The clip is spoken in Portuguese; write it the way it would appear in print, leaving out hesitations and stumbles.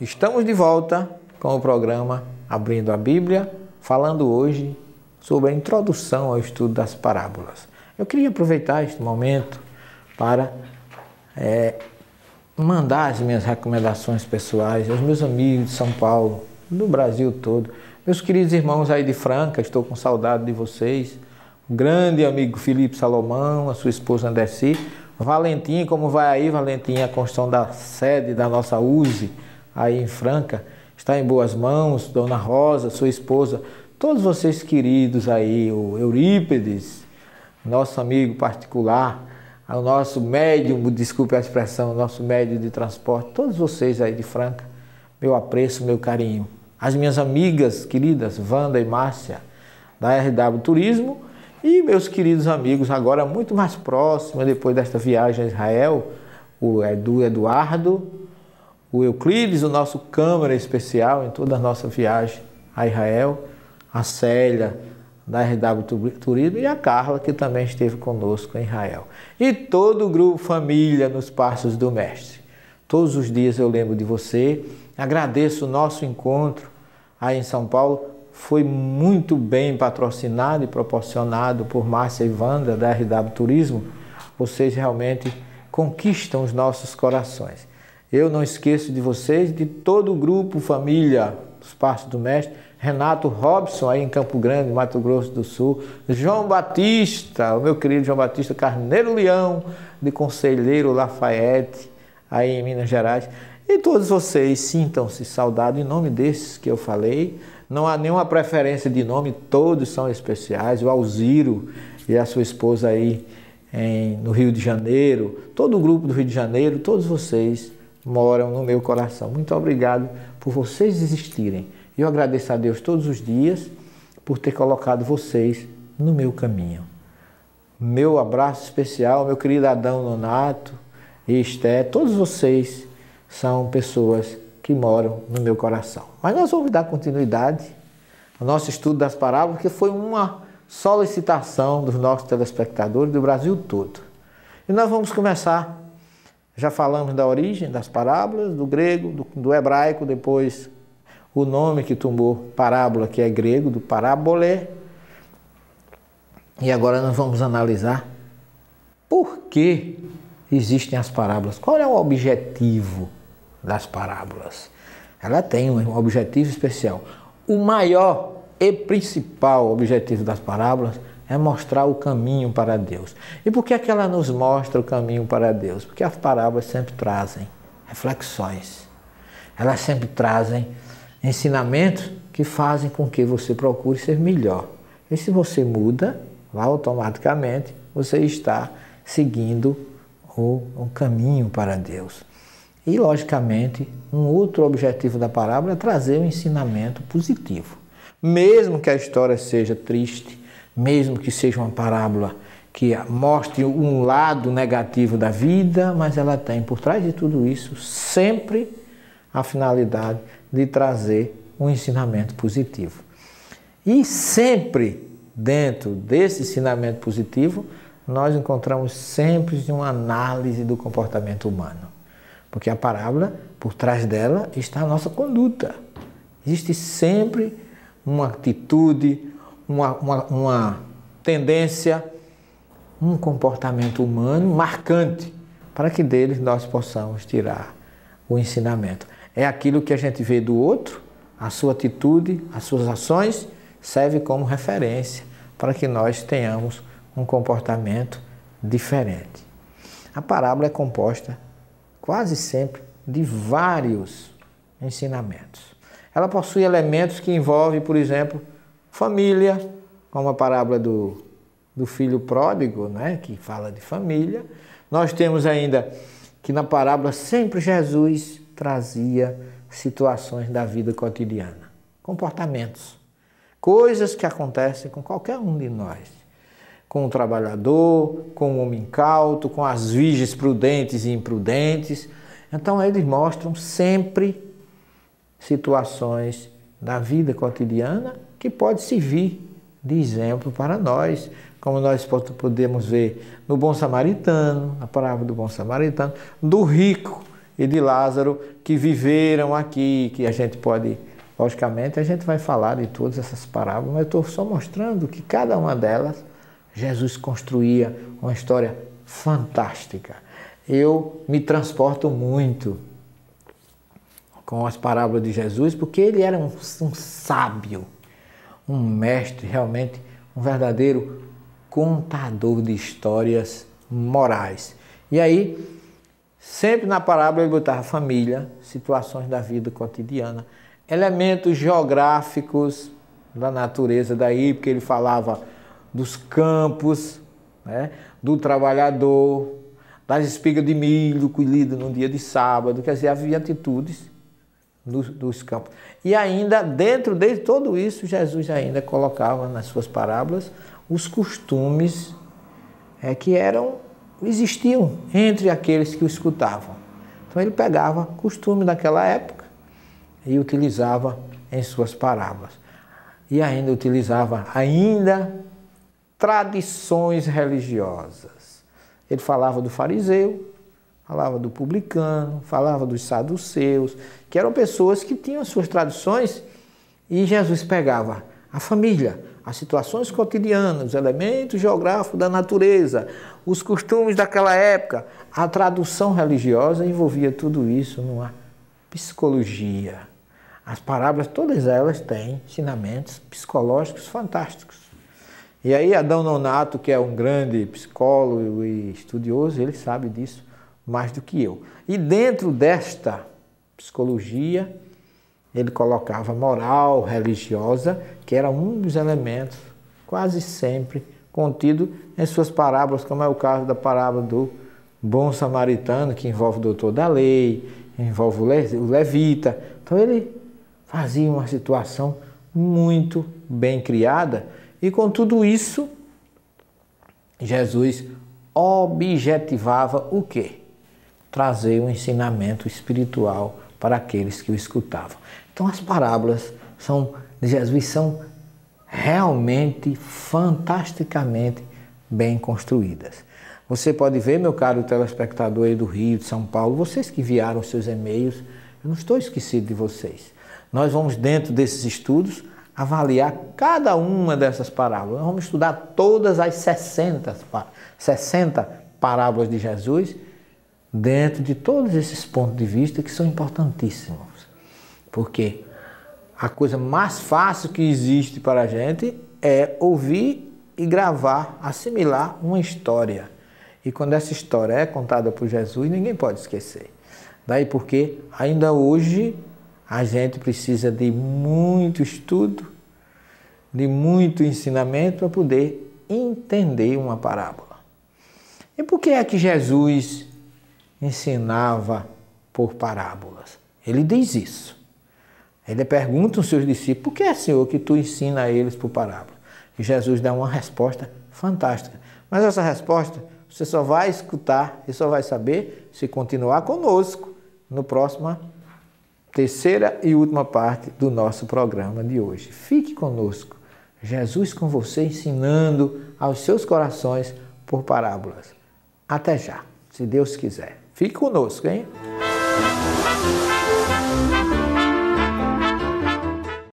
Estamos de volta com o programa Abrindo a Bíblia, falando hoje sobre a introdução ao estudo das parábolas. Eu queria aproveitar este momento para mandar as minhas recomendações pessoais aos meus amigos de São Paulo, do Brasil todo. Meus queridos irmãos aí de Franca, estou com saudade de vocês. O grande amigo Felipe Salomão, a sua esposa Andessi. Valentim, como vai aí, Valentim? A construção da sede da nossa USE aí em Franca está em boas mãos. Dona Rosa, sua esposa, todos vocês queridos aí, o Eurípedes, nosso amigo particular, o nosso médium, desculpe a expressão, o nosso médium de transporte, todos vocês aí de Franca, meu apreço, meu carinho. As minhas amigas queridas, Wanda e Márcia, da RW Turismo, e meus queridos amigos, agora muito mais próximos, depois desta viagem a Israel, o Eduardo, o Euclides, o nosso câmera especial em toda a nossa viagem a Israel, a Célia, da RW Turismo, e a Carla, que também esteve conosco em Israel. E todo o grupo Família nos Passos do Mestre. Todos os dias eu lembro de você, agradeço o nosso encontro aí em São Paulo. Foi muito bem patrocinado e proporcionado por Márcia e Wanda, da RW Turismo. Vocês realmente conquistam os nossos corações. Eu não esqueço de vocês, de todo o grupo Família dos Passos do Mestre, Renato Robson, aí em Campo Grande, Mato Grosso do Sul, João Batista, o meu querido João Batista Carneiro Leão, de Conselheiro Lafayette, aí em Minas Gerais. E todos vocês sintam-se saudados em nome desses que eu falei. Não há nenhuma preferência de nome, todos são especiais. O Alziro e a sua esposa aí no Rio de Janeiro, todo o grupo do Rio de Janeiro, todos vocês moram no meu coração. Muito obrigado por vocês existirem. Eu agradeço a Deus todos os dias por ter colocado vocês no meu caminho. Meu abraço especial, meu querido Adão Nonato e Esté, todos vocês são pessoas que moram no meu coração. Mas nós vamos dar continuidade ao nosso estudo das parábolas, que foi uma solicitação dos nossos telespectadores do Brasil todo. E nós vamos começar, já falamos da origem das parábolas, do grego, do hebraico, depois o nome que tomou parábola, que é grego, do parábolé. E agora nós vamos analisar por que existem as parábolas. Qual é o objetivo das parábolas? Ela tem um objetivo especial. O maior e principal objetivo das parábolas é mostrar o caminho para Deus. E por que é que ela nos mostra o caminho para Deus? Porque as parábolas sempre trazem reflexões. Elas sempre trazem ensinamentos que fazem com que você procure ser melhor. E se você muda, automaticamente você está seguindo o caminho para Deus. E, logicamente, um outro objetivo da parábola é trazer um ensinamento positivo. Mesmo que a história seja triste, mesmo que seja uma parábola que mostre um lado negativo da vida, mas ela tem por trás de tudo isso sempre a finalidade de trazer um ensinamento positivo. E sempre dentro desse ensinamento positivo, nós encontramos sempre uma análise do comportamento humano. Porque a parábola, por trás dela, está a nossa conduta. Existe sempre uma atitude, uma tendência, um comportamento humano marcante para que deles nós possamos tirar o ensinamento. É aquilo que a gente vê do outro, a sua atitude, as suas ações, serve como referência para que nós tenhamos um comportamento diferente. A parábola é composta quase sempre de vários ensinamentos. Ela possui elementos que envolvem, por exemplo, família, como a parábola do filho pródigo, né, que fala de família. Nós temos ainda que na parábola sempre Jesus trazia situações da vida cotidiana, comportamentos, coisas que acontecem com qualquer um de nós, com o trabalhador, com o homem incauto, com as virgens prudentes e imprudentes. Então eles mostram sempre situações da vida cotidiana que pode servir de exemplo para nós, como nós podemos ver no Bom Samaritano, na parábola do Bom Samaritano, do rico e de Lázaro, que viveram aqui, que a gente pode, logicamente, a gente vai falar de todas essas parábolas, mas eu estou só mostrando que cada uma delas, Jesus construía uma história fantástica. Eu me transporto muito com as parábolas de Jesus, porque ele era um sábio, um mestre, realmente um verdadeiro contador de histórias morais. E aí, sempre na parábola ele botava família, situações da vida cotidiana, elementos geográficos da natureza daí, porque ele falava dos campos, né, do trabalhador, das espigas de milho colhidas no dia de sábado, quer dizer, havia atitudes dos campos. E ainda, dentro de tudo isso, Jesus ainda colocava nas suas parábolas os costumes que existiam entre aqueles que o escutavam. Então ele pegava costume daquela época e utilizava em suas parábolas. E ainda utilizava tradições religiosas. Ele falava do fariseu, falava do publicano, falava dos saduceus, que eram pessoas que tinham suas tradições, e Jesus pegava a família, as situações cotidianas, os elementos geográficos da natureza, os costumes daquela época, a tradução religiosa, envolvia tudo isso numa psicologia. As parábolas, todas elas têm ensinamentos psicológicos fantásticos. E aí Adão Nonato, que é um grande psicólogo e estudioso, ele sabe disso mais do que eu. E dentro desta psicologia, ele colocava moral religiosa, que era um dos elementos quase sempre contido em suas parábolas, como é o caso da parábola do bom samaritano, que envolve o doutor da lei, envolve o levita. Então ele fazia uma situação muito bem criada, e com tudo isso, Jesus objetivava o quê? Trazer um ensinamento espiritual para aqueles que o escutavam. Então as parábolas de Jesus são realmente, fantasticamente bem construídas. Você pode ver, meu caro telespectador aí do Rio, de São Paulo, vocês que enviaram seus e-mails, eu não estou esquecido de vocês. Nós vamos, dentro desses estudos, avaliar cada uma dessas parábolas. Nós vamos estudar todas as 60 parábolas de Jesus, dentro de todos esses pontos de vista que são importantíssimos. Porque a coisa mais fácil que existe para a gente é ouvir e gravar, assimilar uma história. E quando essa história é contada por Jesus, ninguém pode esquecer. Daí porque ainda hoje a gente precisa de muito estudo, de muito ensinamento para poder entender uma parábola. E por que é que Jesus ensinava por parábolas? Ele diz isso. Ele pergunta aos seus discípulos, por que é, Senhor, que tu ensina a eles por parábolas? E Jesus dá uma resposta fantástica. Mas essa resposta você só vai escutar e só vai saber se continuar conosco no próximo, terceira e última parte do nosso programa de hoje. Fique conosco. Jesus com você ensinando aos seus corações por parábolas. Até já, se Deus quiser. Fique conosco, hein?